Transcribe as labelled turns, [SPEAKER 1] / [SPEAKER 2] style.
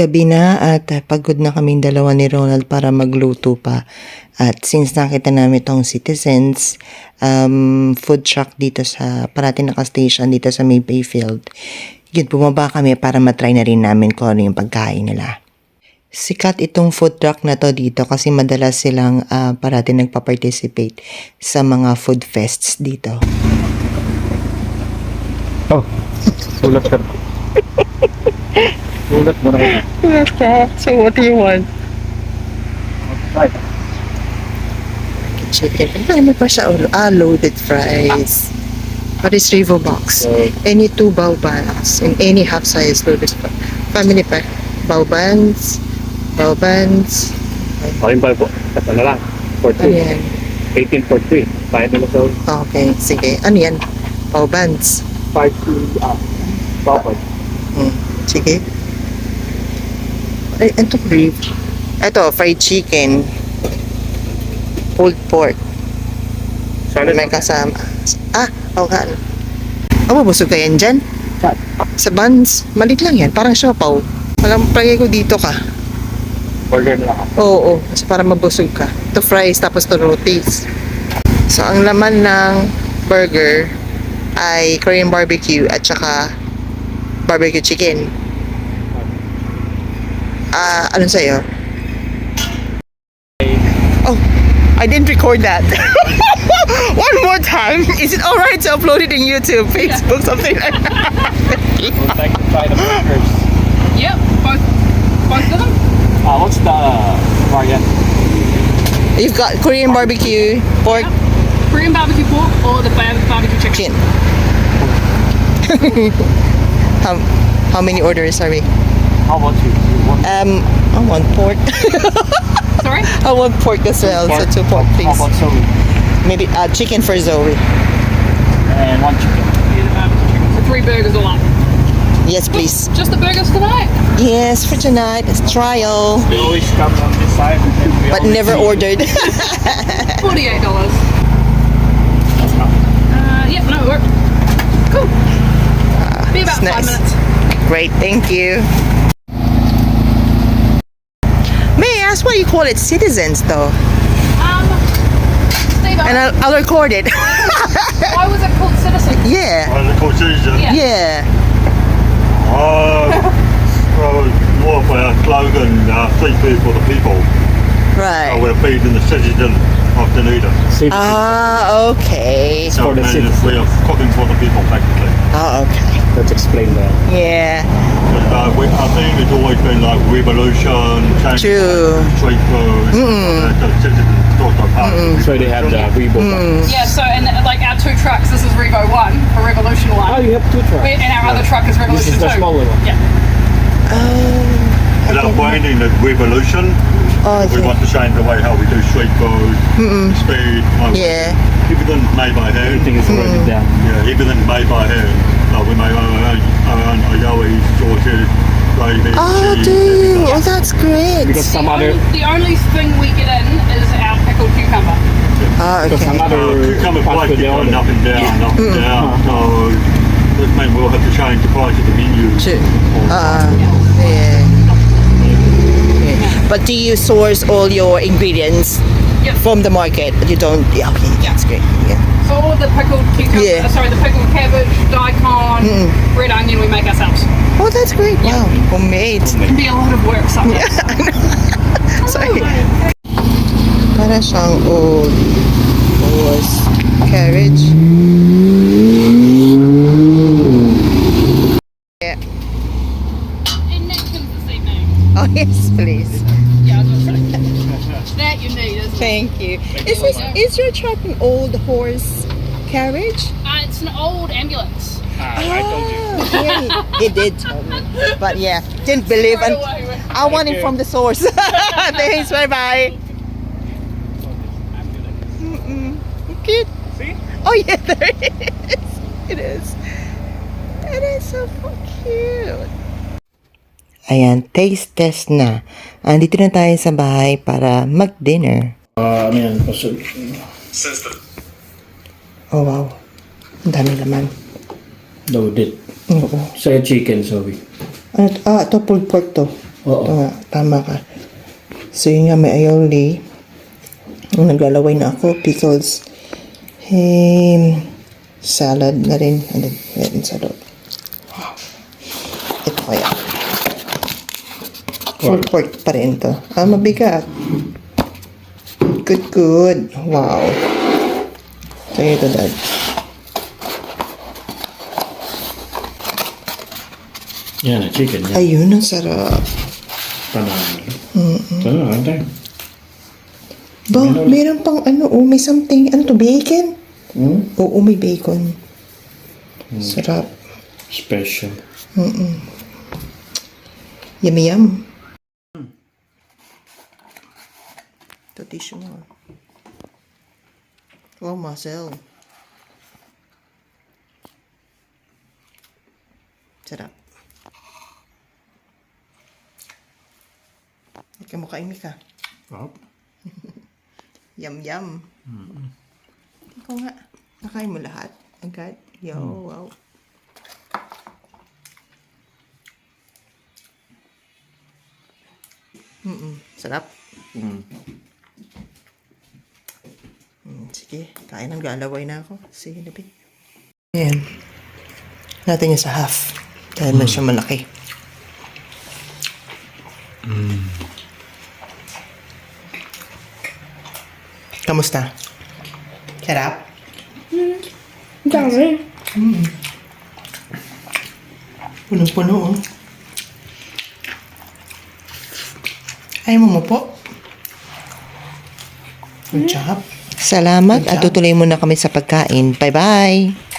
[SPEAKER 1] Gabi na at pagod na kaming dalawa ni Ronald para magluto pa. At since nakita namin itong Citizens food truck dito sa parati naka-station dito sa May Bayfield, yun, bumaba kami para matry na rin namin kung ano yung pagkain nila. Sikat itong food truck na to dito kasi madalas silang parati nagpa-participate sa mga food fests dito.
[SPEAKER 2] Oh, sulat ka. Sulat mo na.
[SPEAKER 1] Sulat ka? So what do you want?
[SPEAKER 2] Right.
[SPEAKER 1] Chicken. Ano pa siya? Loaded fries. What is Revo box? Any 2 bao buns and any half size loaded family pack. Bao buns. Bao buns.
[SPEAKER 2] Paling po. Kata na lang. For 2.
[SPEAKER 1] Ano yan?
[SPEAKER 2] 18 for 3. Kaya nila sa
[SPEAKER 1] Okay, sige. Ano yan? Bao buns.
[SPEAKER 2] 5 to Papa.
[SPEAKER 1] Sige. Ay, ito beef. Ito, fried chicken. Pulled pork.
[SPEAKER 2] Sana
[SPEAKER 1] May kasama. Okay. Mabusog ka yan dyan? Sa buns, malit lang yan. Parang siopaw. Walang palagay ko dito ka.
[SPEAKER 2] Burger na lang.
[SPEAKER 1] Oo. Kasi para mabusog ka. Ito fries, tapos ito rotis. So, ang laman ng burger ay Korean barbecue at saka barbecue chicken. Anong sa'yo? Oh, I didn't record that. One more time. Is it alright to upload it in YouTube, Facebook, something like that?
[SPEAKER 2] Would like to try the burgers.
[SPEAKER 3] Yep, both of them.
[SPEAKER 2] What's the variant?
[SPEAKER 1] You've got Korean barbecue, pork,
[SPEAKER 3] Korean barbecue pork or the barbecue chicken.
[SPEAKER 1] chicken. How many orders are we?
[SPEAKER 2] How about you?
[SPEAKER 1] I want pork.
[SPEAKER 3] Sorry?
[SPEAKER 1] I want pork as well,
[SPEAKER 2] Pork.
[SPEAKER 1] so 2 pork
[SPEAKER 2] How
[SPEAKER 1] please.
[SPEAKER 2] about Zoe?
[SPEAKER 1] Maybe chicken for Zoe.
[SPEAKER 2] And 1 chicken.
[SPEAKER 3] Yeah, the barbecue chicken. So 3 burgers all up.
[SPEAKER 1] Yes, please.
[SPEAKER 3] Just the burgers tonight?
[SPEAKER 1] Yes, for tonight. It's trial.
[SPEAKER 2] We always come on this side and we
[SPEAKER 1] But
[SPEAKER 2] always
[SPEAKER 1] never
[SPEAKER 2] see-
[SPEAKER 1] ordered.
[SPEAKER 3] $48. Yep, no, work. Cool. Be about
[SPEAKER 1] it's
[SPEAKER 3] 5
[SPEAKER 1] nice.
[SPEAKER 3] minutes.
[SPEAKER 1] Great, thank you. May I ask why you call it Citizens though?
[SPEAKER 3] Steve,
[SPEAKER 1] And I'll record it.
[SPEAKER 3] why was it called Citizen?
[SPEAKER 1] Yeah.
[SPEAKER 4] The Caucasian.
[SPEAKER 3] Yeah.
[SPEAKER 1] Yeah.
[SPEAKER 4] Well, more of our slogan, feed food for the people.
[SPEAKER 1] Right.
[SPEAKER 4] We're feeding the citizen of Dunedin.
[SPEAKER 1] Okay.
[SPEAKER 2] For the
[SPEAKER 4] means
[SPEAKER 2] citizen.
[SPEAKER 4] we are cooking for the people, practically.
[SPEAKER 1] Okay.
[SPEAKER 2] Let's explain that.
[SPEAKER 1] Yeah.
[SPEAKER 4] But, our theme has always been like revolution, change,
[SPEAKER 1] True.
[SPEAKER 4] street food, the citizen sort of part.
[SPEAKER 2] So they have the Reebok.
[SPEAKER 3] Yeah, so and like our 2 trucks, this is Revo 1 for Revolution 1.
[SPEAKER 2] Oh, you have 2 trucks.
[SPEAKER 3] And our other truck is
[SPEAKER 2] This
[SPEAKER 3] Revolution
[SPEAKER 2] is the
[SPEAKER 3] 2.
[SPEAKER 2] smaller one.
[SPEAKER 3] Yeah.
[SPEAKER 4] And our branding is revolution. We want to change the way how we do street food, speed.
[SPEAKER 1] Yeah.
[SPEAKER 4] Everything's made by hand.
[SPEAKER 2] Everything is already done.
[SPEAKER 4] Yeah, everything's made by hand. We make our own aioli, sauces, gravy,
[SPEAKER 1] Oh,
[SPEAKER 4] cheese.
[SPEAKER 1] do you?
[SPEAKER 4] everything.
[SPEAKER 1] Oh, that's great.
[SPEAKER 2] Because some other
[SPEAKER 3] The only thing we get in is our pickled cucumber.
[SPEAKER 2] because some
[SPEAKER 1] Okay.
[SPEAKER 2] other
[SPEAKER 4] Cucumber price
[SPEAKER 2] fast food
[SPEAKER 4] keeps
[SPEAKER 2] they
[SPEAKER 4] going
[SPEAKER 2] order.
[SPEAKER 4] up and down, up and down. So this means we'll have to change the price of the menu.
[SPEAKER 1] True. Yeah. But do you source all your ingredients
[SPEAKER 3] Yep.
[SPEAKER 1] from the market? You don't? Yeah, okay, that's great. Yeah.
[SPEAKER 3] So all of the pickled cucumber,
[SPEAKER 1] Yeah.
[SPEAKER 3] the pickled cabbage, daikon, red onion we make ourselves.
[SPEAKER 1] Oh, that's great. Wow, homemade.
[SPEAKER 3] It can be a lot of work sometimes.
[SPEAKER 1] Sorry. Para siyang old horse carriage. Yeah.
[SPEAKER 3] And napkins this evening.
[SPEAKER 1] Oh, yes, please.
[SPEAKER 3] Yeah, I was gonna say. That you need, isn't it?
[SPEAKER 1] Thank you. Is your truck an old horse carriage?
[SPEAKER 3] It's an old ambulance.
[SPEAKER 2] I told you.
[SPEAKER 1] Yeah, he did tell me. But yeah, didn't believe.
[SPEAKER 3] Right
[SPEAKER 1] And
[SPEAKER 3] away, right.
[SPEAKER 1] I want it from the source. Thanks, bye bye. Cute.
[SPEAKER 2] See?
[SPEAKER 1] Oh yeah, there it is. It is. It is so cute. Ayan, taste test na. Andito na tayo sa bahay para mag-dinner.
[SPEAKER 2] Ano yan?
[SPEAKER 1] Oh wow. Ang dami laman.
[SPEAKER 2] Loaded.
[SPEAKER 1] Oo.
[SPEAKER 2] Sa'yo chicken, sorry.
[SPEAKER 1] Ito pulled pork to.
[SPEAKER 2] Oo.
[SPEAKER 1] Ito nga, tama ka. So yun nga, may aioli. Naglalaway na ako. Pickles. Salad na rin. And then, meron sa loob. Wow. Ito kaya. Full pork pa rin to. Mabigat. Good. Wow. So ito, Dad.
[SPEAKER 2] Yan, chicken. Yan.
[SPEAKER 1] Ayun, ang sarap.
[SPEAKER 2] Panalo. Ito.
[SPEAKER 1] Ba, meron pang may something. Ano to, bacon? Oo, may bacon. Sarap.
[SPEAKER 2] Special.
[SPEAKER 1] Yum. Ito, tissue mo. Oh, muscle. Sarap. Ikaw mo kain ka.
[SPEAKER 2] Sarap.
[SPEAKER 1] Yum. Ikaw nga. Nakain mo lahat. Agad. Yo, wow. Sarap. Sige, kain ng galaway na ako. Sige, lapit. Ayan. Natin niya sa half. Dahil na siya malaki. Kamusta? Sarap?
[SPEAKER 3] Dami.
[SPEAKER 1] Punong-puno, oh. Ayaw mo po? Good job. Salamat at tutuloy muna kami sa pagkain. Bye-bye!